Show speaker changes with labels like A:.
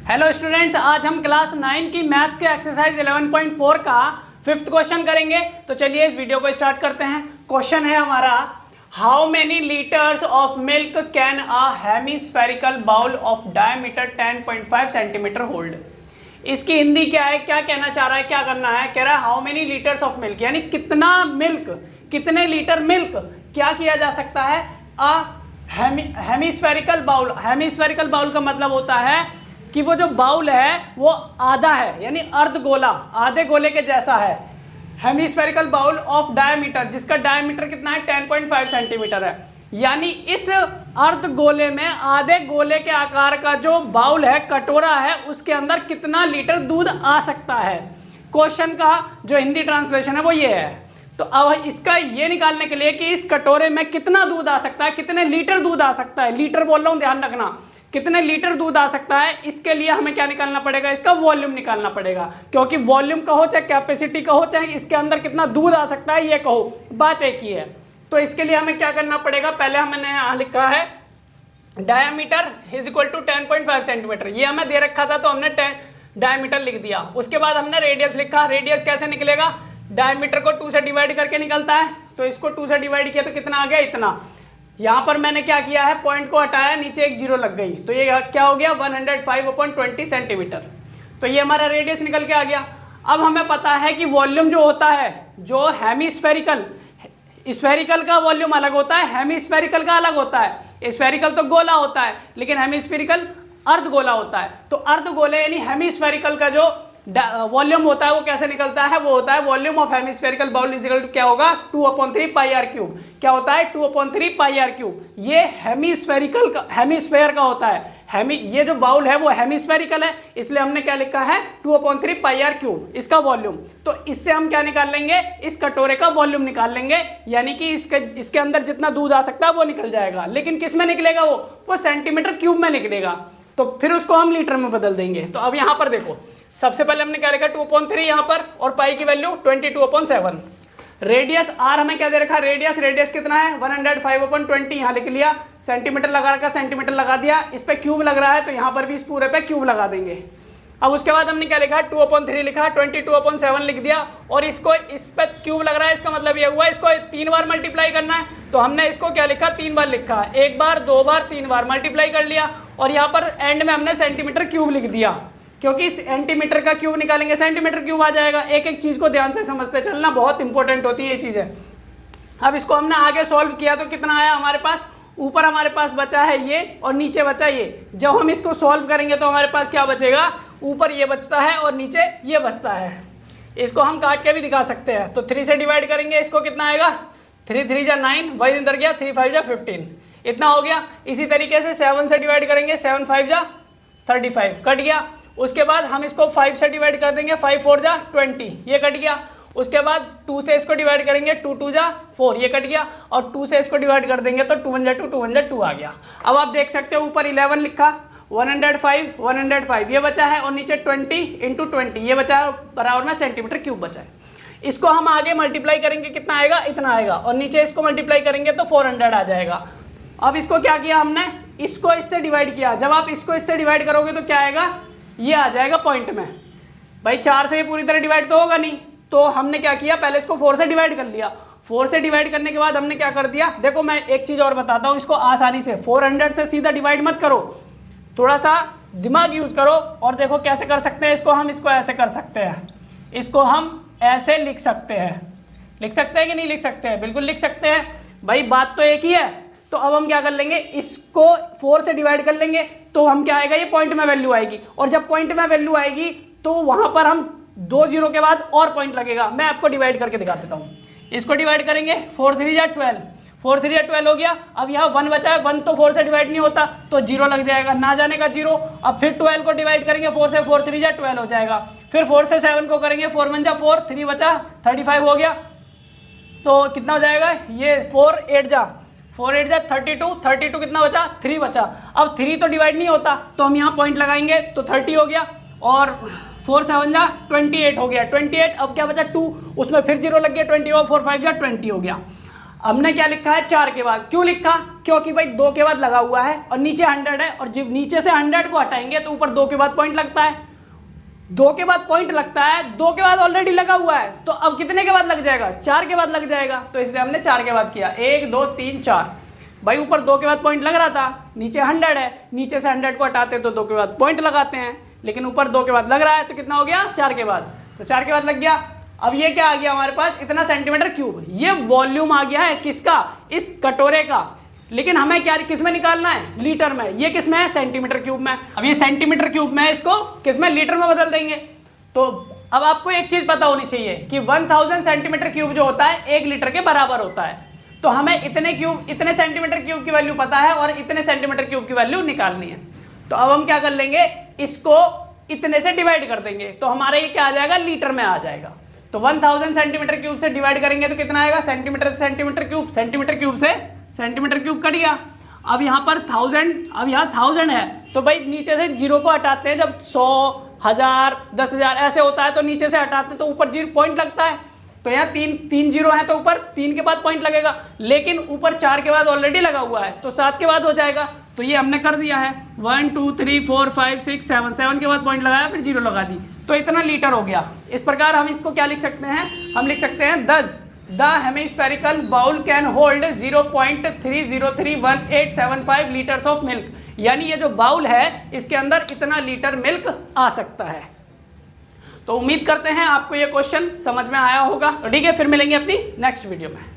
A: Hello students, आज हम class 9 की मैथ्स के एक्सरसाइज 11.4 का 5th क्वेश्चन करेंगे। तो चलिए इस वीडियो को स्टार्ट करते हैं। क्वेश्चन है हमारा, how many litres of milk can a hemispherical bowl of diameter 10.5 centimetre hold. इसकी हिंदी क्या है, क्या कहना चाह रहा है, क्या करना है। कह रहा है how many litres of milk, यानी कितना मिल्क, कितने लीटर मिल्क क्या किया जा सकता है अ हेमिस्फेरिकल बाउल। हेमिस्फेरिकल बाउल का मतलब होता है कि वो जो बाउल है वो आधा है, यानी अर्ध गोला, आधे गोले के जैसा है। हेमिस्फेरिकल बाउल ऑफ डायमीटर, जिसका डायमीटर कितना है 10.5 सेंटीमीटर है। यानी इस अर्ध गोले में आधे गोले के आकार का जो बाउल है, कटोरा है, उसके अंदर कितना लीटर दूध आ सकता है। क्वेश्चन का जो हिंदी ट्रांसलेशन है वो ये है। तो अब इसका ये निकालने के लिए कि इस कटोरे में कितना दूध आ सकता है, कितने लीटर दूध आ सकता है, लीटर बोल रहा हूं ध्यान रखना, कितने लीटर दूध आ सकता है, इसके लिए हमें क्या निकालना पड़ेगा, इसका वॉल्यूम निकालना पड़ेगा। क्योंकि वॉल्यूम कहो चाहे कैपेसिटी कहो चाहे इसके अंदर कितना दूध आ सकता है ये कहो, बात एक ही है। तो इसके लिए हमें क्या करना पड़ेगा, पहले हमने यहां लिखा है diameter is equal to 10.5 centimetre, ये हमें दे रखा था तो हमने डायमीटर लिख दिया। उसके बाद हमने रेडियस लिखा। रेडियस कैसे निकलेगा, डायमीटर को 2 से डिवाइड करके निकलता है। तो इसको 2 से डिवाइड किया तो कितना आ गया, इतना। यहां पर मैंने क्या किया है, पॉइंट को हटाया, नीचे एक जीरो लग गई, तो ये क्या हो गया 105/20 सेंटीमीटर। तो ये हमारा रेडियस निकल के आ गया। अब हमें पता है कि वॉल्यूम जो होता है, जो हेमिस्फेरिकल, स्फेरिकल का वॉल्यूम अलग होता है, हेमिस्फेरिकल का अलग होता है। स्फेरिकल तो गोला होता है, लेकिन हेमिस्फेरिकल अर्ध गोला होता है। तो अर्ध गोले यानी हेमिस्फेरिकल का जो वॉल्यूम होता है वो कैसे निकलता है, वो होता है volume of hemispherical bowl is equal to क्या होगा 2/3 पाई आर क्यूब। क्या होता है 2/3 पाई आर क्यूब। ये हेमिस्फेरिकल का, हेमिस्फेयर का होता है। ये जो बाउल है वो हेमिस्फेरिकल है, इसलिए हमने क्या लिखा है 2/3 पाई आर क्यूब इसका वॉल्यूम। तो इससे हम क्या निकाल लेंगे, इस कटोरे का वॉल्यूम निकाल लेंगे, यानी कि इसके अंदर जितना दूध आ सकता है वो निकल जाएगा। लेकिन किस में निकलेगा, वो सेंटीमीटर क्यूब में निकलेगा। तो फिर उसको हम लीटर में बदल देंगे। तो अब यहां पर देखो, सबसे पहले हमने क्या लिखा 2/3 यहां पर, और पाई की वैल्यू 22/7। रेडियस आर हमें क्या दे रखा, रेडियस कितना है 105/20, यहां लिख लिया। सेंटीमीटर लगा रखा, सेंटीमीटर लगा दिया। इस पे क्यूब लग रहा है तो यहां पर भी इस पूरे पे क्यूब लगा देंगे। अब उसके बाद हमने क्या लिखा 2/3 लिखा, 22/7 लिख दिया, और इसको इस पे क्यूब लग रहा है, इसका मतलब ये हुआ इसको 3 बार मल्टीप्लाई करना है। तो हमने इसको क्या लिखा 3 बार लिखा, 1 बार 2 बार 3 बार मल्टीप्लाई कर लिया, और यहाँ पर एंड में हमने सेंटीमीटर क्यूब लिख दिया, क्योंकि सेंटीमीटर का क्यूब निकालेंगे सेंटीमीटर क्यूब आ जाएगा। एक एक चीज को ध्यान से समझते चलना, बहुत इंपॉर्टेंट होती है ये चीजें। अब इसको हमने आगे सॉल्व किया तो कितना आया हमारे पास, ऊपर हमारे पास बचा है ये और नीचे बचा ये। जब हम इसको सॉल्व करेंगे तो हमारे पास क्या बचेगा, ऊपर ये बचता है और नीचे ये बचता है। इसको हम काट के भी दिखा सकते हैं। तो 3 से डिवाइड करेंगे, इसको कितना आएगा 3 3 जा 9, वही अंदर गया, 3 5 जा 15, इतना हो गया। इसी तरीके से 7 से डिवाइड करेंगे, 7 5 जा 35, कट गया। उसके बाद हम इसको 5 से डिवाइड कर देंगे, 5 4 जा 20, ये कट गया। उसके बाद 2 से इसको डिवाइड करेंगे, 2 2 जा 4, ये कट गया। और 2 से इसको डिवाइड कर देंगे तो 2 1 जा 2, 2 1 जा 2 आ गया। अब आप देख सकते हो ऊपर 11 लिखा, 105 ये बचा है, और नीचे 20 × 20 ये बचा है, बराबर में सेंटीमीटर क्यूब बचा है। इसको हम आगे मल्टीप्लाई करेंगे, कितना आएगा, इतना आएगा, और नीचे इसको मल्टीप्लाई करेंगे तो 400 आ जाएगा। अब इसको क्या किया हमने, इसको इससे डिवाइड किया। जब आप इसको इससे डिवाइड करोगे तो क्या आएगा, ये आ जाएगा पॉइंट में। भाई 4 से ये पूरी तरह डिवाइड तो होगा नहीं, तो हमने क्या किया, पहले इसको 4 से डिवाइड कर लिया। 4 से डिवाइड करने के बाद हमने क्या कर दिया, देखो मैं एक चीज और बताता हूं इसको आसानी से। 400 से सीधा डिवाइड मत करो, थोड़ा सा दिमाग यूज करो, और देखो कैसे कर सकते हैं इसको। हम इसको ऐसे कर सकते हैं, इसको हम ऐसे लिख सकते हैं। लिख सकते हैं कि नहीं लिख सकते हैं, बिल्कुल लिख सकते हैं भाई, बात तो एक ही है। तो अब हम क्या कर लेंगे, इसको 4 से डिवाइड कर लेंगे तो हम क्या आएगा, ये पॉइंट में वैल्यू आएगी, और जब पॉइंट में वैल्यू आएगी तो वहां पर हम 2 जीरो के बाद और पॉइंट लगेगा। मैं आपको डिवाइड करके दिखा देता हूं। इसको डिवाइड करेंगे, 4 3 जा 12, 4 3 जा 12 हो गया। अब यहाँ 1 बचा है, 1 तो 4 से डिवाइड नहीं होता तो 0 लग जाएगा, ना जाने का 0। अब फिर 12 को डिवाइड करेंगे 4 से, 4 3 जा 12 हो जाएगा। फिर 4 से 7 को करेंगे, 4 1 जा 4, 3 बचा 35 हो गया। तो कितना हो जाएगा, ये 4 8 जा 32 कितना बचा, 3 बचा। अब 3 तो डिवाइड नहीं होता तो हम यहाँ पॉइंट लगाएंगे तो 30 हो गया, और 4 7 जा 28 हो गया, 28। अब क्या बचा 2, उसमें फिर 0 लग गया, 20 और 4 5 जा 20 हो गया। हमने क्या लिखा है 4 के बाद, क्यों लिखा, क्योंकि भाई 2 के बाद लगा हुआ है और नीचे 100 है, और जब नीचे से 100 को हटाएंगे तो ऊपर 2 के बाद पॉइंट लगता है, 2 के बाद पॉइंट लगता है, 2 के बाद ऑलरेडी लगा हुआ है, तो अब कितने के बाद लग जाएगा, 4 के बाद लग जाएगा, तो इसलिए हमने 4 के बाद किया, 1 2 3 4। भाई ऊपर 2 के बाद पॉइंट लग रहा था, नीचे 100 है, नीचे से 100 को हटाते तो 2 के बाद पॉइंट लगाते हैं, लेकिन ऊपर 2 के बाद लग रहा है तो कितना हो गया 4 के बाद, तो 4 के बाद लग गया। अब ये क्या आ गया हमारे पास, इतना सेंटीमीटर क्यूब, ये वॉल्यूम आ गया है किसका, इस कटोरे का, लेकिन हमें क्या किस में निकालना है, लीटर में, ये किस में है, सेंटीमीटर क्यूब में। अब ये सेंटीमीटर क्यूब में है, इसको किस में, लीटर में बदल देंगे। तो अब आपको एक चीज पता होनी चाहिए कि 1000 सेंटीमीटर क्यूब जो होता है 1 लीटर के बराबर होता है, तो हमें इतने सेंटीमीटर क्यूब की वैल्यू पता है और इतने सेंटीमीटर क्यूब की वैल्यू निकालनी है। तो अब हम क्या कर लेंगे, इसको इतने से डिवाइड कर देंगे, तो हमारा ये क्या आ जाएगा, लीटर में आ जाएगा। तो 1000 सेंटीमीटर क्यूब से डिवाइड करेंगे तो कितना आएगा, सेंटीमीटर से सेंटीमीटर क्यूब, सेंटीमीटर क्यूब से सेंटीमीटर क्यूब कट गया। अब यहाँ पर 1000, अब यहाँ 1000 है, तो भाई नीचे से 0 को हटाते हैं, जब 100 1000 10,000 ऐसे होता है तो नीचे से हटाते हैं तो ऊपर 0 पॉइंट लगता है, तो यहाँ 3 जीरो है तो ऊपर 3 के बाद पॉइंट लगेगा, लेकिन ऊपर 4 के बाद ऑलरेडी लगा हुआ है तो 7 के बाद हो जाएगा। तो ये हमने कर दिया है, 1 2 3 4 5 6 7 के बाद पॉइंट लगाया, फिर 0 लगा दी, तो इतना लीटर हो गया। इस प्रकार हम इसको क्या लिख सकते हैं, हम लिख सकते हैं the hemispherical bowl can hold 0.303185 litres of milk, यानी ये जो बाउल है इसके अंदर इतना लीटर मिल्क आ सकता है। तो उम्मीद करते हैं आपको ये क्वेश्चन समझ में आया होगा। तो ठीक है, फिर मिलेंगे अपनी नेक्स्ट वीडियो में।